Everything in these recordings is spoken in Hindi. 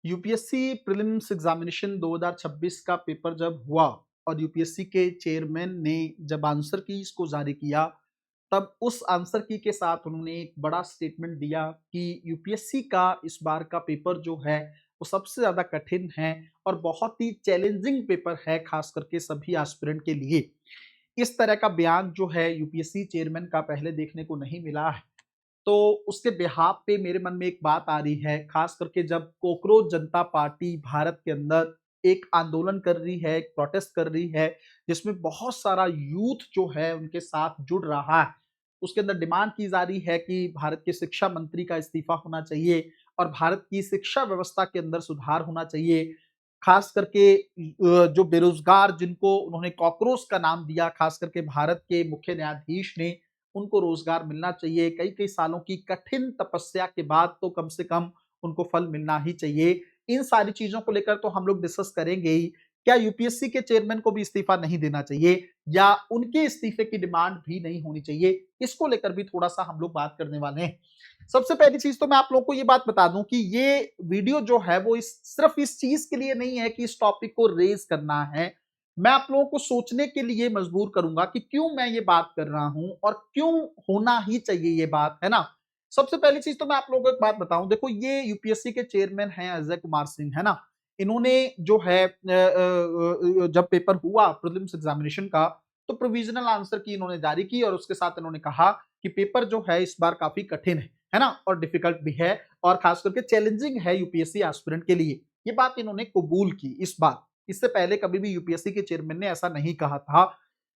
यूपीएससी प्रीलिम्स एग्जामिनेशन 2026 का पेपर जब हुआ और यूपीएससी के चेयरमैन ने जब आंसर कीज को जारी किया, तब उस आंसर की के साथ उन्होंने एक बड़ा स्टेटमेंट दिया कि यूपीएससी का इस बार का पेपर जो है वो सबसे ज्यादा कठिन है और बहुत ही चैलेंजिंग पेपर है, खास करके सभी एस्पिरेंट के लिए। इस तरह का बयान जो है यूपीएससी चेयरमैन का पहले देखने को नहीं मिला है। तो उसके बिहाफ पे मेरे मन में एक बात आ रही है, खास करके जब कॉकरोच जनता पार्टी भारत के अंदर एक आंदोलन कर रही है, एक प्रोटेस्ट कर रही है, जिसमें बहुत सारा यूथ जो है उनके साथ जुड़ रहा है। उसके अंदर डिमांड की जा रही है कि भारत के शिक्षा मंत्री का इस्तीफा होना चाहिए और भारत की शिक्षा व्यवस्था के अंदर सुधार होना चाहिए। खास करके जो बेरोजगार जिनको उन्होंने कॉकरोच का नाम दिया, खास करके भारत के मुख्य न्यायाधीश ने, उनको रोजगार मिलना चाहिए। कई कई सालों की कठिन तपस्या के बाद तो कम से कम उनको फल मिलना ही चाहिए। इन सारी चीजों को लेकर तो हम लोग डिस्कस करेंगे ही। क्या यूपीएससी के चेयरमैन को भी इस्तीफा नहीं देना चाहिए या उनके इस्तीफे की डिमांड भी नहीं होनी चाहिए, इसको लेकर भी थोड़ा सा हम लोग बात करने वाले हैं। सबसे पहली चीज तो मैं आप लोगों को ये बात बता दूं कि ये वीडियो जो है वो सिर्फ इस चीज के लिए नहीं है कि इस टॉपिक को रेज करना है। मैं आप लोगों को सोचने के लिए मजबूर करूंगा कि क्यों मैं ये बात कर रहा हूं और क्यों होना ही चाहिए ये बात, है ना। सबसे पहली चीज तो मैं आप लोगों को एक बात बताऊं, देखो ये यूपीएससी के चेयरमैन हैं अजय कुमार सिंह, है ना। इन्होंने जो है जब पेपर हुआ प्रीलिम्स एग्जामिनेशन का, तो प्रोविजनल आंसर की इन्होंने जारी की और उसके साथ इन्होंने कहा कि पेपर जो है इस बार काफी कठिन है ना, और डिफिकल्ट भी है और खास करके चैलेंजिंग है यूपीएससी एस्पिरेंट के लिए। ये बात इन्होंने कबूल की इस बार। इससे पहले कभी भी यूपीएससी के चेयरमैन ने ऐसा नहीं कहा था।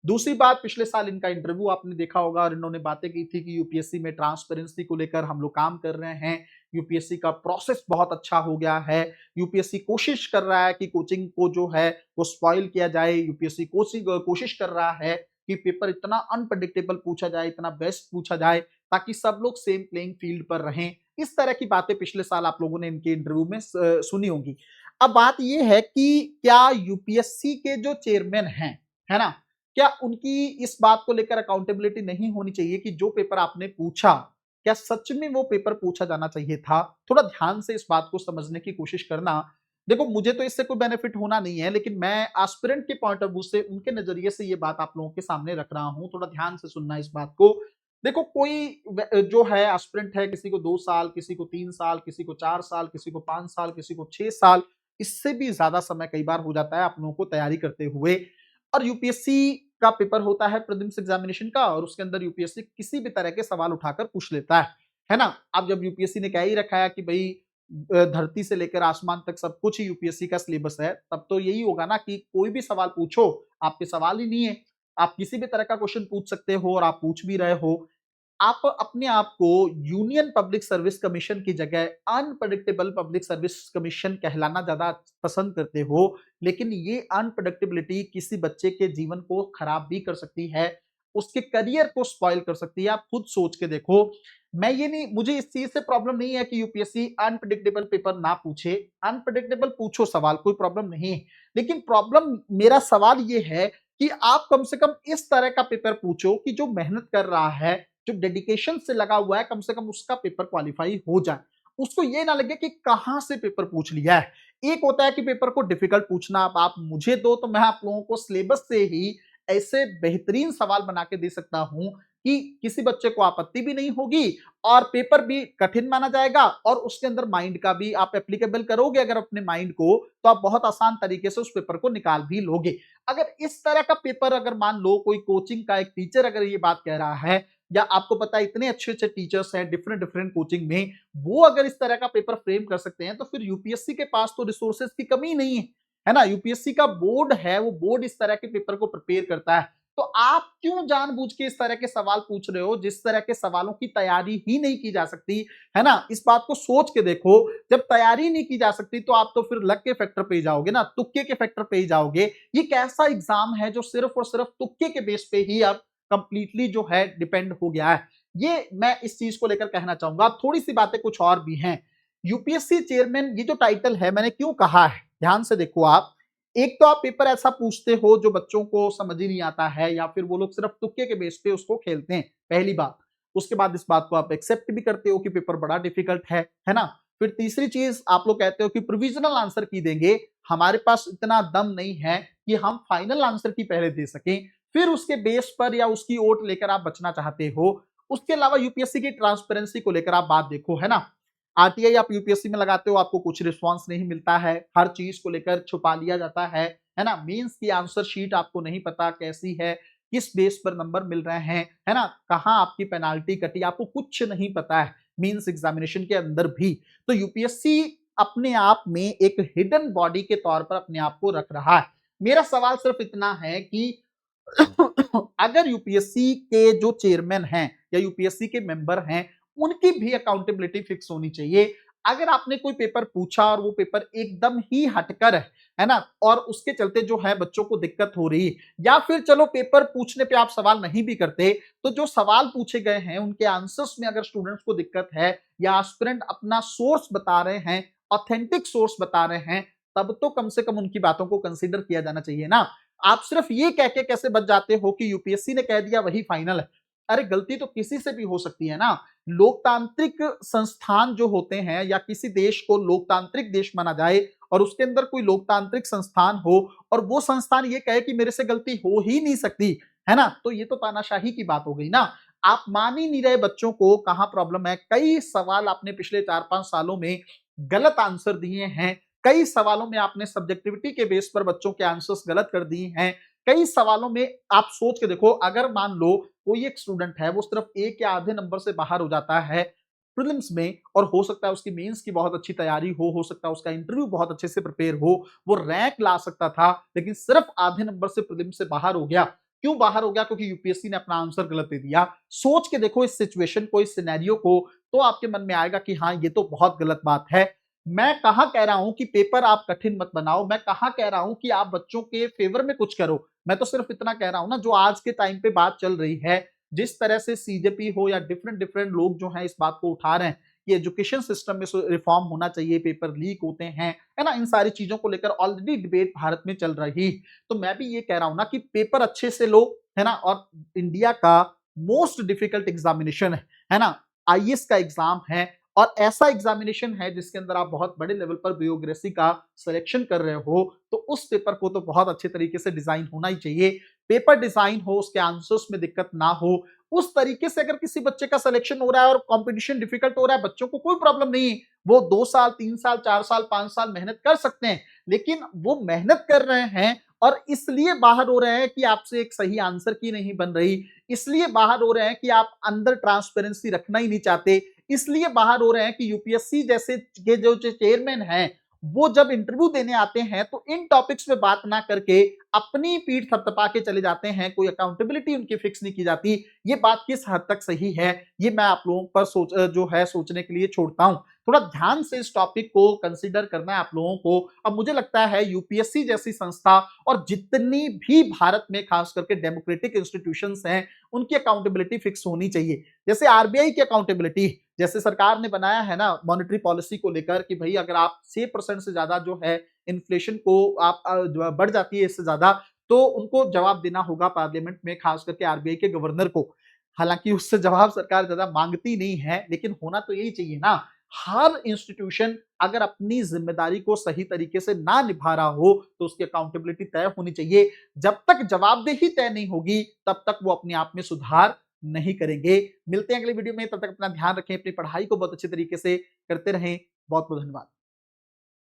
दूसरी बात, पिछले साल इनका इंटरव्यू आपने देखा होगा और इन्होंने बातें की थी कि यूपीएससी में ट्रांसपेरेंसी को लेकर हम लोग काम कर रहे हैं, यूपीएससी का प्रोसेस बहुत अच्छा हो गया है, यूपीएससी कोशिश कर रहा है कि कोचिंग को जो है वो स्पॉइल किया जाए, यूपीएससी कोशिश कर रहा है कि पेपर इतना अनप्रडिक्टेबल पूछा जाए, इतना बेस्ट पूछा जाए ताकि सब लोग सेम प्लेइंग फील्ड पर रहें। इस तरह की बातें पिछले साल आप लोगों ने इनके इंटरव्यू में सुनी होंगी। अब बात यह है कि क्या यूपीएससी के जो चेयरमैन हैं, है ना, क्या उनकी इस बात को लेकर अकाउंटेबिलिटी नहीं होनी चाहिए कि जो पेपर आपने पूछा, क्या सच में वो पेपर पूछा जाना चाहिए था? थोड़ा ध्यान से इस बात को समझने की कोशिश करना। देखो मुझे तो इससे कोई बेनिफिट होना नहीं है, लेकिन मैं एस्पिरेंट के पॉइंट ऑफ व्यू से, उनके नजरिए से ये बात आप लोगों के सामने रख रहा हूं। थोड़ा ध्यान से सुनना इस बात को। देखो कोई जो है एस्पिरेंट है, किसी को 2 साल, किसी को 3 साल, किसी को 4 साल, किसी को 5 साल, किसी को 6 साल, इससे भी ज्यादा समय कई बार हो जाता है आप लोगों को तैयारी करते हुए। और यूपीएससी का पेपर होता है प्रीलिम्स एग्जामिनेशन का, और उसके अंदर यूपीएससी किसी भी तरह के सवाल उठाकर पूछ लेता है ना। अब जब यूपीएससी ने कह ही रखा है कि भाई धरती से लेकर आसमान तक सब कुछ ही यूपीएससी का सिलेबस है, तब तो यही होगा ना कि कोई भी सवाल पूछो, आपके सवाल ही नहीं है, आप किसी भी तरह का क्वेश्चन पूछ सकते हो और आप पूछ भी रहे हो। आप अपने आप को यूनियन पब्लिक सर्विस कमीशन की जगह अनप्रेडिक्टेबल पब्लिक सर्विस कमीशन कहलाना ज्यादा पसंद करते हो, लेकिन ये अनप्रेडिक्टेबिलिटी किसी बच्चे के जीवन को खराब भी कर सकती है, उसके करियर को स्पॉइल कर सकती है। आप खुद सोच के देखो। मैं ये नहीं, मुझे इस चीज से प्रॉब्लम नहीं है कि यूपीएससी अनप्रेडिक्टेबल पेपर ना पूछे, अनप्रेडिक्टेबल पूछो सवाल, कोई प्रॉब्लम नहीं है। लेकिन प्रॉब्लम, मेरा सवाल ये है कि आप कम से कम इस तरह का पेपर पूछो कि जो मेहनत कर रहा है, जो डेडिकेशन से लगा हुआ है, कम से कम उसका पेपर क्वालिफाई हो जाए। उसको ये ना लगे कि कहां से पेपर पूछ लिया है। एक होता है कि पेपर को डिफिकल्ट पूछना, अब आप मुझे दो तो मैं आप लोगों को सिलेबस से ही ऐसे बेहतरीन सवाल बना के दे सकता हूं कि किसी बच्चे को आपत्ति भी नहीं होगी और पेपर भी कठिन माना जाएगा, और उसके अंदर माइंड का भी आप एप्लीकेबल करोगे अगर अपने माइंड को, तो आप बहुत आसान तरीके से उस पेपर को निकाल भी लोगे। अगर इस तरह का पेपर, अगर मान लो कोई कोचिंग का एक टीचर अगर ये बात कह रहा है, या आपको पता है इतने अच्छे अच्छे टीचर्स हैं डिफरेंट डिफरेंट कोचिंग में, वो अगर इस तरह का पेपर फ्रेम कर सकते हैं, तो फिर यूपीएससी के पास तो रिसोर्सेज की कमी नहीं है ना। यूपीएससी का बोर्ड है, वो बोर्ड इस तरह के पेपर को प्रिपेयर करता है। तो आप क्यों जानबूझ के इस तरह के सवाल पूछ रहे हो जिस तरह के सवालों की तैयारी ही नहीं की जा सकती, है ना। इस बात को सोच के देखो, जब तैयारी नहीं की जा सकती तो आप तो फिर लक के फैक्टर पे ही जाओगे ना, तुक्के के फैक्टर पे ही जाओगे। ये कैसा एग्जाम है जो सिर्फ और सिर्फ तुक्के के बेस पे ही अब कंप्लीटली जो है डिपेंड हो गया है। ये मैं इस चीज को लेकर कहना चाहूंगा। थोड़ी सी बातें कुछ और भी हैं। यूपीएससी चेयरमैन, ये जो टाइटल है, मैंने क्यों कहा है, ध्यान से देखो आप। एक तो आप पेपर ऐसा पूछते हो जो बच्चों को समझ ही नहीं आता है, या फिर वो लोग सिर्फ तुक्के के बेस पे उसको खेलते हैं, पहली बात। उसके बाद इस बात को आप एक्सेप्ट भी करते हो कि पेपर बड़ा डिफिकल्ट है ना। फिर तीसरी चीज आप लोग कहते हो कि प्रोविजनल आंसर की देंगे, हमारे पास इतना दम नहीं है कि हम फाइनल आंसर की पहले दे सकें, फिर उसके बेस पर या उसकी ओट लेकर आप बचना चाहते हो। उसके अलावा यूपीएससी की ट्रांसपेरेंसी को लेकर आप बात देखो, है ना। आरटीआई आप यूपीएससी में लगाते हो, आपको कुछ रिस्पांस नहीं मिलता है, हर चीज को लेकर छुपा लिया जाता है ना। मेंस की आंसर शीट आपको नहीं पता कैसी है, किस बेस पर नंबर मिल रहे हैं, है ना, कहां आपकी पेनाल्टी कटी, आपको कुछ नहीं पता है मेंस एग्जामिनेशन के अंदर भी। तो यूपीएससी अपने आप में एक हिडन बॉडी के तौर पर अपने आप को रख रहा है। मेरा सवाल सिर्फ इतना है कि अगर यूपीएससी के जो चेयरमैन हैं या यूपीएससी के मेंबर हैं, उनकी भी अकाउंटेबिलिटी फिक्स होनी चाहिए। अगर आपने कोई पेपर पूछा और वो पेपर एकदम ही हटकर है ना, और उसके चलते जो है बच्चों को दिक्कत हो रही, या फिर चलो पेपर पूछने पे आप सवाल नहीं भी करते, तो जो सवाल पूछे गए हैं उनके आंसर्स में अगर स्टूडेंट्स को दिक्कत है या एस्पिरेंट अपना सोर्स बता रहे हैं, ऑथेंटिक सोर्स बता रहे हैं, तब तो कम से कम उनकी बातों को कंसीडर किया जाना चाहिए ना। आप सिर्फ ये कह के कैसे बच जाते हो कि यूपीएससी ने कह दिया वही फाइनल है। अरे गलती तो किसी से भी हो सकती है ना। लोकतांत्रिक संस्थान जो होते हैं, या किसी देश को लोकतांत्रिक देश माना जाए और उसके अंदर कोई लोकतांत्रिक संस्थान हो और वो संस्थान ये कहे कि मेरे से गलती हो ही नहीं सकती, है ना, तो ये तो तानाशाही की बात हो गई ना। आप मान ही नहीं रहे बच्चों को कहां प्रॉब्लम है। कई सवाल आपने पिछले 4-5 सालों में गलत आंसर दिए हैं, कई सवालों में आपने सब्जेक्टिविटी के बेस पर बच्चों के आंसर्स गलत कर दिए हैं, कई सवालों में आप सोच के देखो, अगर मान लो कोई एक स्टूडेंट है वो सिर्फ एक या आधे नंबर से बाहर हो जाता है प्रीलिम्स में, और हो सकता है उसकी मेंस की बहुत अच्छी तैयारी हो सकता है उसका इंटरव्यू बहुत अच्छे से प्रिपेयर हो, वो रैंक ला सकता था, लेकिन सिर्फ आधे नंबर से प्रीलिम्स से बाहर हो गया। क्यों बाहर हो गया? क्योंकि यूपीएससी ने अपना आंसर गलत दे दिया। सोच के देखो इस सिचुएशन को, इस सिनेरियो को, तो आपके मन में आएगा कि हाँ ये तो बहुत गलत बात है। मैं कहां कह रहा हूं कि पेपर आप कठिन मत बनाओ, मैं कहां कह रहा हूं कि आप बच्चों के फेवर में कुछ करो। मैं तो सिर्फ इतना कह रहा हूं ना, जो आज के टाइम पे बात चल रही है, जिस तरह से सीजेपी हो या डिफरेंट डिफरेंट लोग जो हैं इस बात को उठा रहे हैं कि एजुकेशन सिस्टम में रिफॉर्म होना चाहिए, पेपर लीक होते हैं, है ना, इन सारी चीजों को लेकर ऑलरेडी डिबेट भारत में चल रही। तो मैं भी ये कह रहा हूं ना कि पेपर अच्छे से लो, है ना। और इंडिया का मोस्ट डिफिकल्ट एग्जामिनेशन है ना, आईएएस का एग्जाम है, और ऐसा एग्जामिनेशन है जिसके अंदर आप बहुत बड़े लेवल पर ब्यूरोक्रेसी का सिलेक्शन कर रहे हो, तो उस पेपर को तो बहुत अच्छे तरीके से डिजाइन होना ही चाहिए। पेपर डिजाइन हो, उसके आंसर्स में दिक्कत ना हो, उस तरीके से अगर किसी बच्चे का सिलेक्शन हो रहा है और कंपटीशन डिफिकल्ट हो रहा है, बच्चों को कोई प्रॉब्लम नहीं है, वो 2 साल 3 साल 4 साल 5 साल मेहनत कर सकते हैं, लेकिन वो मेहनत कर रहे हैं और इसलिए बाहर हो रहे हैं कि आपसे एक सही आंसर की नहीं बन रही, इसलिए बाहर हो रहे हैं कि आप अंदर ट्रांसपेरेंसी रखना ही नहीं चाहते, इसलिए बाहर हो रहे हैं कि यूपीएससी जैसे के जो चेयरमैन हैं, वो जब इंटरव्यू देने आते हैं तो इन टॉपिक्स पे बात ना करके अपनी पीठ थपथपा के चले जाते हैं, कोई अकाउंटेबिलिटी उनकी फिक्स नहीं की जाती। ये बात किस हद तक सही है, ये मैं आप लोगों पर जो है सोचने के लिए छोड़ता हूं। थोड़ा ध्यान से इस टॉपिक को कंसीडर करना है आप लोगों को। अब मुझे लगता है यूपीएससी जैसी संस्था और जितनी भी भारत में खास करके डेमोक्रेटिक इंस्टीट्यूशंस हैं, उनकी अकाउंटेबिलिटी फिक्स होनी चाहिए। जैसे आरबीआई की अकाउंटेबिलिटी, जैसे सरकार ने बनाया है ना मॉनेटरी पॉलिसी को लेकर कि भाई अगर आप 6% से ज्यादा जो है इन्फ्लेशन को आप बढ़ जाती है इससे ज्यादा, तो उनको जवाब देना होगा पार्लियामेंट में, खास करके आरबीआई के गवर्नर को। हालांकि उससे जवाब सरकार ज्यादा मांगती नहीं है, लेकिन होना तो यही चाहिए ना। हर इंस्टीट्यूशन अगर अपनी जिम्मेदारी को सही तरीके से ना निभा रहा हो तो उसकी अकाउंटेबिलिटी तय होनी चाहिए। जब तक जवाबदेही तय नहीं होगी तब तक वो अपने आप में सुधार नहीं करेंगे। मिलते हैं अगले वीडियो में, तब तक अपना ध्यान रखें, अपनी पढ़ाई को बहुत अच्छे तरीके से करते रहें। बहुत बहुत धन्यवाद।